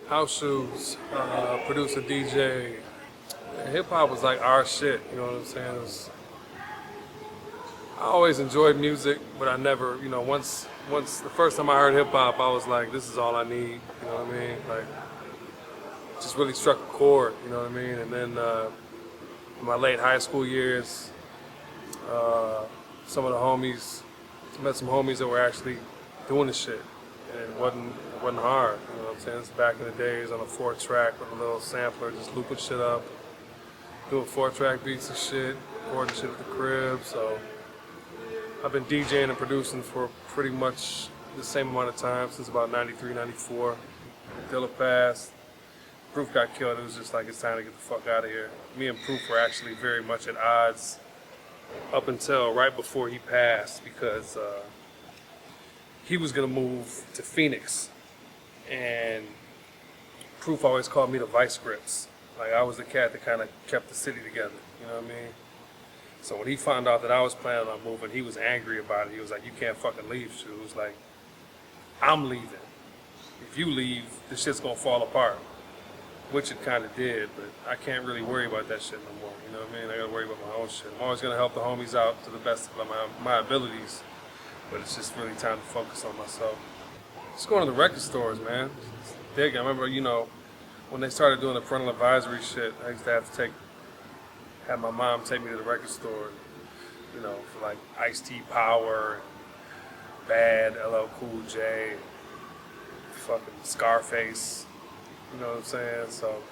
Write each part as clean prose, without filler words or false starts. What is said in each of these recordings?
House shoes, producer, DJ. Hip hop was like our shit. You know what I'm saying? I always enjoyed music, but I never, once the first time I heard hip hop, I was like, this is all I need. You know what I mean? Like, just really struck a chord. You know what I mean? And then in my late high school years, some of the homies, met some homies that were actually doing the shit, and it wasn't hard. You know what I'm saying? It's back in the days on a 4-track with a little sampler, just looping shit up, doing 4-track beats and shit, recording shit at the crib. So I've been DJing and producing for pretty much the same amount of time, since about 93, 94. Dilla passed. Proof got killed. It was just like, it's time to get the fuck out of here. Me and Proof were actually very much at odds up until right before he passed, because he was gonna move to Phoenix, and Proof always called me the vice grips. Like, I was the cat that kind of kept the city together. You know what I mean? So when he found out that I was planning on moving, he was angry about it. He was like, "You can't fucking leave, Shoes. Like, I'm leaving. If you leave, this shit's gonna fall apart." Which it kind of did, but I can't really worry about that shit no more. You know what I mean? I gotta worry about my own shit. I'm always gonna help the homies out to the best of my abilities, but it's just really time to focus on myself. Just going to the record stores, man. It's big. I remember, when they started doing the parental advisory shit, I used to have my mom take me to the record store, for like Ice-T Power, Bad, LL Cool J, fucking Scarface. You know what I'm saying? So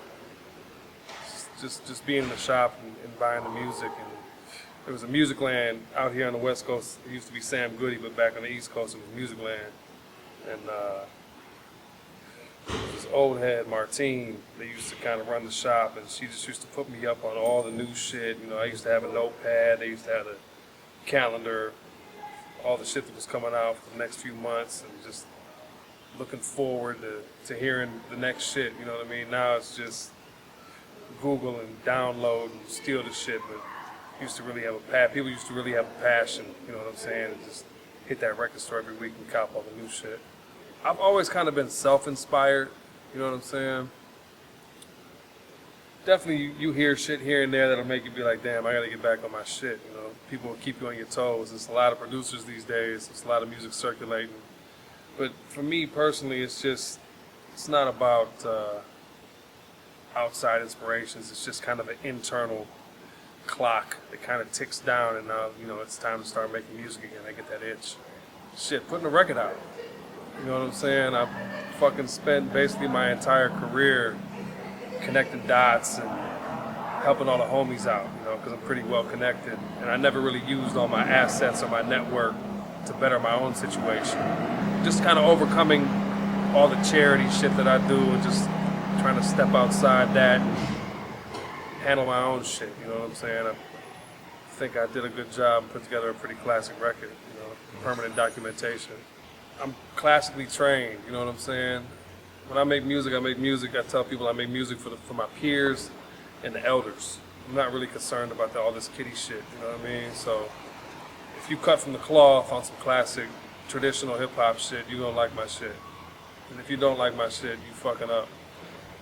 just being in the shop and buying the music. And there was a Music Land out here on the West Coast. It used to be Sam Goody, but back on the East Coast it was Music Land. And this old head, Martine, they used to kind of run the shop, and she just used to put me up on all the new shit. I used to have a notepad. They used to have a calendar, all the shit that was coming out for the next few months, and just looking forward to hearing the next shit. You know what I mean? Now it's just Google and download and steal the shit, but people used to really have a passion, you know what I'm saying, and just hit that record store every week and cop all the new shit. I've always kind of been self-inspired, you know what I'm saying? Definitely you hear shit here and there that'll make you be like, damn, I gotta get back on my shit, People will keep you on your toes. There's a lot of producers these days, there's a lot of music circulating. But for me personally, it's not about outside inspirations. It's just kind of an internal clock that kind of ticks down, and now, it's time to start making music again. I get that itch. Shit, putting a record out. You know what I'm saying? I fucking spent basically my entire career connecting dots and helping all the homies out, because I'm pretty well connected. And I never really used all my assets or my network to better my own situation. Just kind of overcoming all the charity shit that I do, and just trying to step outside that and handle my own shit, you know what I'm saying? I think I did a good job and put together a pretty classic record, permanent documentation. I'm classically trained, you know what I'm saying? When I make music, I tell people I make music for my peers and the elders. I'm not really concerned about all this kiddie shit, you know what I mean? So if you cut from the cloth on some classic, traditional hip-hop shit, you're gonna like my shit. And if you don't like my shit, you fucking up.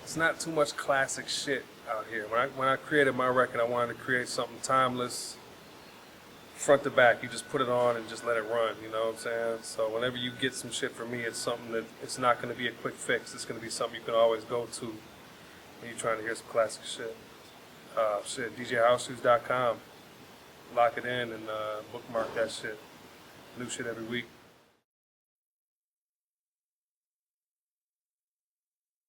It's not too much classic shit out here. When I created my record, I wanted to create something timeless, front to back. You just put it on and just let it run, you know what I'm saying? So whenever you get some shit from me, it's something that it's not gonna be a quick fix. It's gonna be something you can always go to when you're trying to hear some classic shit. DJHouseShoes.com. Lock it in and bookmark that shit. New shit every week.